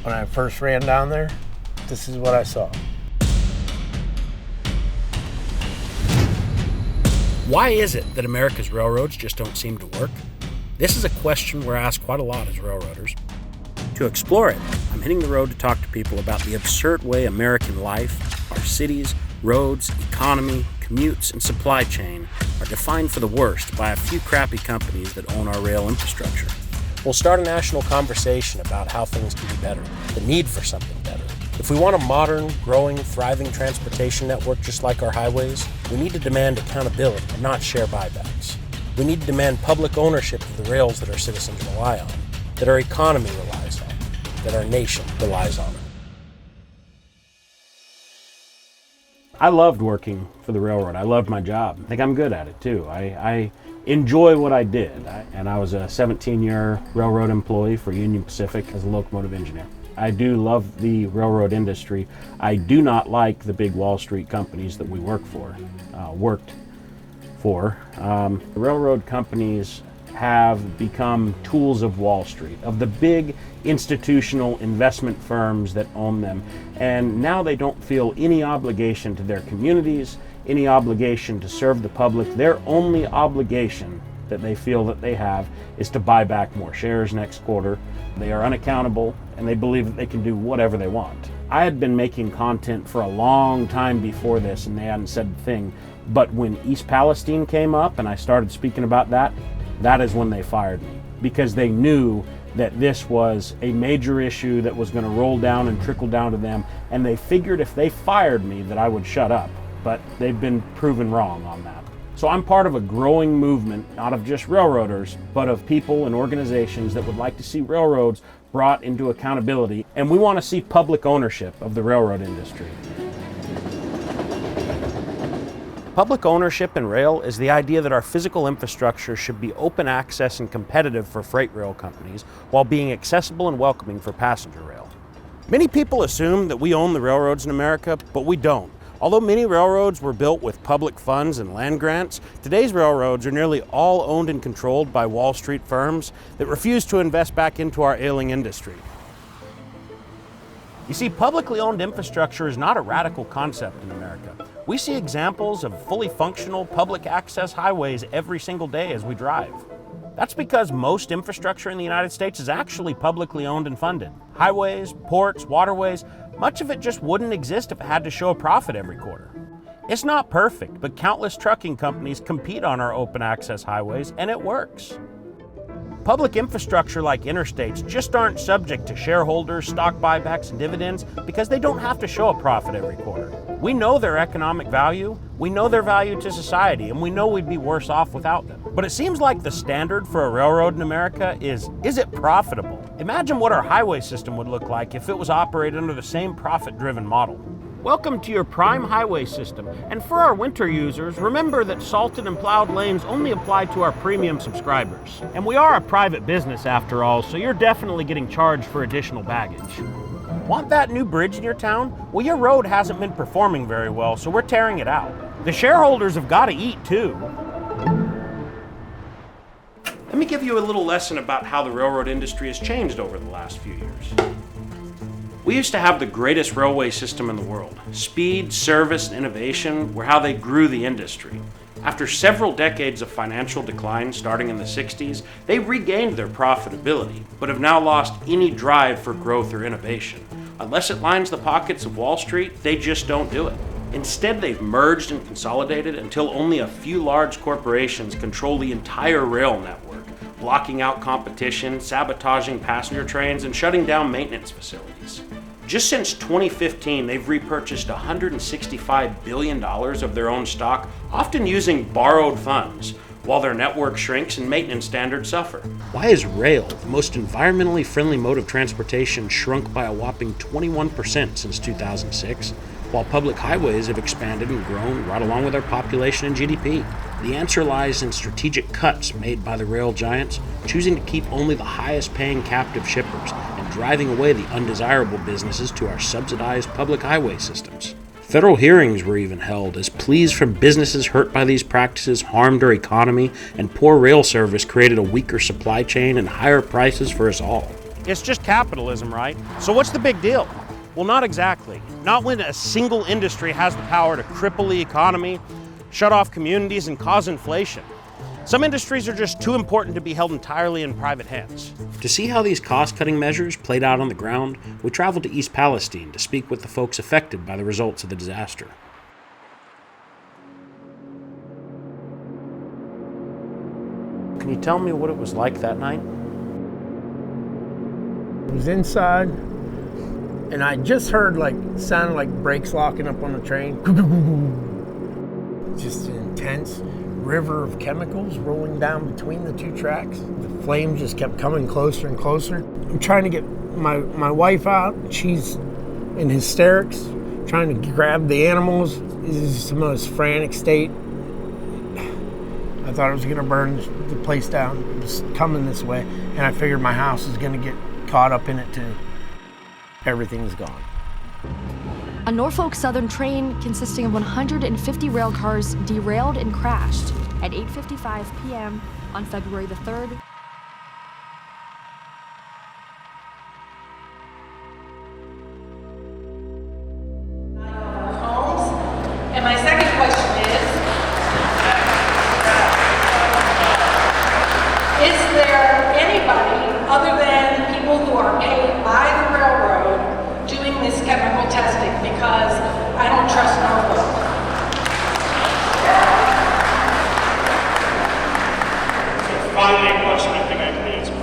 When I first ran down there, this is what I saw. Why is it that America's railroads just don't seem to work? This is a question we're asked quite a lot as railroaders. To explore it, I'm hitting the road to talk to people about the absurd way American life, our cities, roads, economy, commutes, and supply chain are defined for the worst by a few crappy companies that own our rail infrastructure. We'll start a national conversation about how things can be better, the need for something better. If we want a modern, growing, thriving transportation network just like our highways, we need to demand accountability and not share buybacks. We need to demand public ownership of the rails that our citizens rely on, that our economy relies on, that our nation relies on. I loved working for the railroad. I loved my job. I think I'm good at it too. I enjoy what I did. I was a 17-year railroad employee for Union Pacific as a locomotive engineer. I do love the railroad industry. I do not like the big Wall Street companies that we worked for. The railroad companies have become tools of Wall Street, of the big institutional investment firms that own them. And now they don't feel any obligation to their communities, any obligation to serve the public. Their only obligation that they feel that they have is to buy back more shares next quarter. They are unaccountable and they believe that they can do whatever they want. I had been making content for a long time before this and they hadn't said a thing. But when East Palestine came up and I started speaking about that, that is when they fired me, because they knew that this was a major issue that was going to roll down and trickle down to them, and they figured if they fired me that I would shut up, but they've been proven wrong on that. So I'm part of a growing movement, not of just railroaders, but of people and organizations that would like to see railroads brought into accountability, and we want to see public ownership of the railroad industry. Public ownership in rail is the idea that our physical infrastructure should be open access and competitive for freight rail companies while being accessible and welcoming for passenger rail. Many people assume that we own the railroads in America, but we don't. Although many railroads were built with public funds and land grants, today's railroads are nearly all owned and controlled by Wall Street firms that refuse to invest back into our ailing industry. You see, publicly owned infrastructure is not a radical concept in America. We see examples of fully functional public access highways every single day as we drive. That's because most infrastructure in the United States is actually publicly owned and funded. Highways, ports, waterways, much of it just wouldn't exist if it had to show a profit every quarter. It's not perfect, but countless trucking companies compete on our open access highways, and it works. Public infrastructure like interstates just aren't subject to shareholders, stock buybacks, and dividends because they don't have to show a profit every quarter. We know their economic value, we know their value to society, and we know we'd be worse off without them. But it seems like the standard for a railroad in America is it profitable? Imagine what our highway system would look like if it was operated under the same profit-driven model. Welcome to your prime highway system, and for our winter users, remember that salted and plowed lanes only apply to our premium subscribers. And we are a private business after all, so you're definitely getting charged for additional baggage. Want that new bridge in your town? Well, your road hasn't been performing very well, so we're tearing it out. The shareholders have got to eat too. Let me give you a little lesson about how the railroad industry has changed over the last few years. We used to have the greatest railway system in the world. Speed, service, and innovation were how they grew the industry. After several decades of financial decline starting in the 60s, they regained their profitability, but have now lost any drive for growth or innovation. Unless it lines the pockets of Wall Street, they just don't do it. Instead, they've merged and consolidated until only a few large corporations control the entire rail network, blocking out competition, sabotaging passenger trains, and shutting down maintenance facilities. Just since 2015, they've repurchased $165 billion of their own stock, often using borrowed funds, while their network shrinks and maintenance standards suffer. Why is rail, the most environmentally friendly mode of transportation, shrunk by a whopping 21% since 2006, while public highways have expanded and grown right along with our population and GDP? The answer lies in strategic cuts made by the rail giants, choosing to keep only the highest paying captive shippers and driving away the undesirable businesses to our subsidized public highway systems. Federal hearings were even held as pleas from businesses hurt by these practices harmed our economy, and poor rail service created a weaker supply chain and higher prices for us all. It's just capitalism, right? So what's the big deal? Well, not exactly. Not when a single industry has the power to cripple the economy, shut off communities, and cause inflation. Some industries are just too important to be held entirely in private hands. To see how these cost-cutting measures played out on the ground, we traveled to East Palestine to speak with the folks affected by the results of the disaster. Can you tell me what it was like that night? I was inside, and I just heard sounded like brakes locking up on the train. Just an intense river of chemicals rolling down between the two tracks. The flames just kept coming closer and closer. I'm trying to get my wife out. She's in hysterics, trying to grab the animals. This is the most frantic state. I thought it was going to burn the place down. It was coming this way, and I figured my house was going to get caught up in it too. Everything's gone. A Norfolk Southern train consisting of 150 rail cars derailed and crashed at 8:55 p.m. on February the 3rd. And my second question is there anybody other than people who are paid by the railroad doing this chemical testing? Because I don't trust Norfolk. Finally, a question I think I can answer.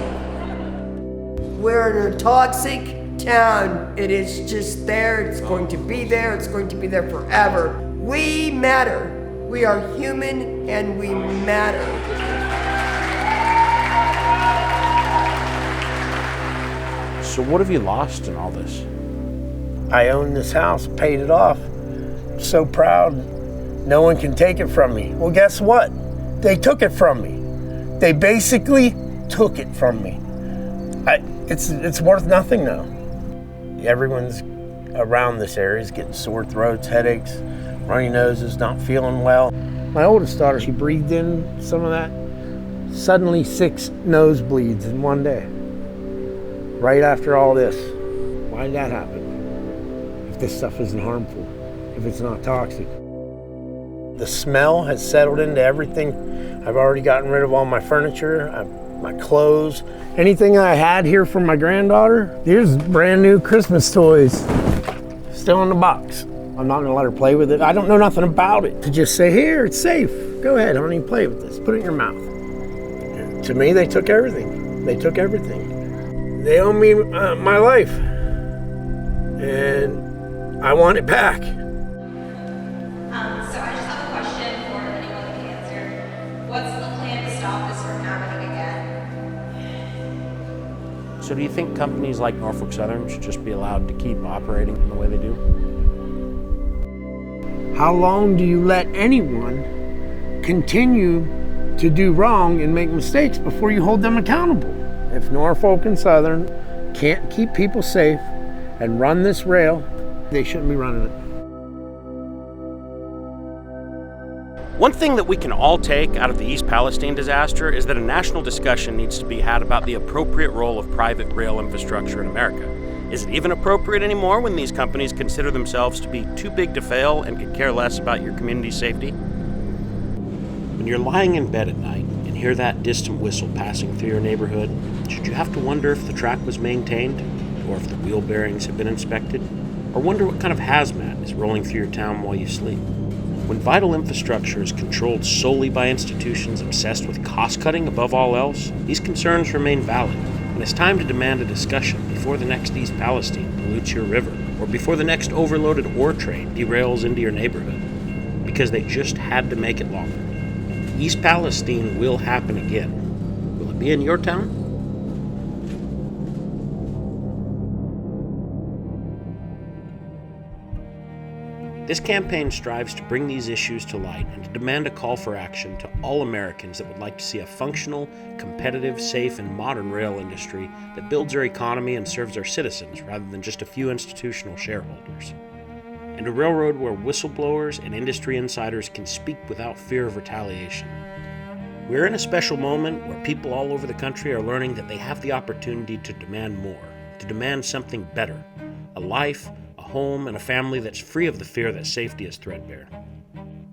We're in a toxic town. It is just there. It's going to be there. It's going to be there forever. We matter. We are human and we matter. So what have you lost in all this? I own this house, paid it off. So proud, no one can take it from me. Well, guess what? They took it from me. They basically took it from me. It's worth nothing now. Everyone's around this area is getting sore throats, headaches, runny noses, not feeling well. My oldest daughter, she breathed in some of that. Suddenly 6 nosebleeds in one day. Right after all this. Why did that happen? If this stuff isn't harmful, if it's not toxic. The smell has settled into everything. I've already gotten rid of all my furniture, my clothes. Anything I had here from my granddaughter, here's brand new Christmas toys. Still in the box. I'm not gonna let her play with it. I don't know nothing about it. To just say, here, it's safe. Go ahead, honey, play with this. Put it in your mouth. And to me, they took everything. They took everything. They owe me my life. And I want it back. So I just have a question for anyone who can answer. What's the plan to stop this from happening again? So do you think companies like Norfolk Southern should just be allowed to keep operating in the way they do? How long do you let anyone continue to do wrong and make mistakes before you hold them accountable? If Norfolk and Southern can't keep people safe and run this rail, they shouldn't be running it. One thing that we can all take out of the East Palestine disaster is that a national discussion needs to be had about the appropriate role of private rail infrastructure in America. Is it even appropriate anymore when these companies consider themselves to be too big to fail and could care less about your community's safety? When you're lying in bed at night and hear that distant whistle passing through your neighborhood, should you have to wonder if the track was maintained, or if the wheel bearings have been inspected, or wonder what kind of hazmat is rolling through your town while you sleep? When vital infrastructure is controlled solely by institutions obsessed with cost-cutting above all else, these concerns remain valid, and it's time to demand a discussion before the next East Palestine pollutes your river, or before the next overloaded ore train derails into your neighborhood, because they just had to make it longer. East Palestine will happen again. Will it be in your town? This campaign strives to bring these issues to light and to demand a call for action to all Americans that would like to see a functional, competitive, safe, and modern rail industry that builds our economy and serves our citizens rather than just a few institutional shareholders. And a railroad where whistleblowers and industry insiders can speak without fear of retaliation. We're in a special moment where people all over the country are learning that they have the opportunity to demand more, to demand something better, a life, a home, and a family that's free of the fear that safety is threadbare.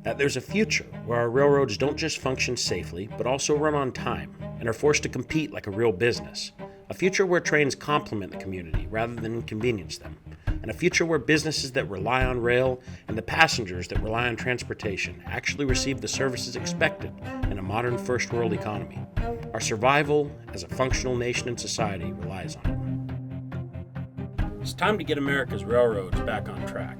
That there's a future where our railroads don't just function safely, but also run on time and are forced to compete like a real business. A future where trains complement the community rather than inconvenience them. And a future where businesses that rely on rail and the passengers that rely on transportation actually receive the services expected in a modern first world economy. Our survival as a functional nation and society relies on it. It's time to get America's railroads back on track.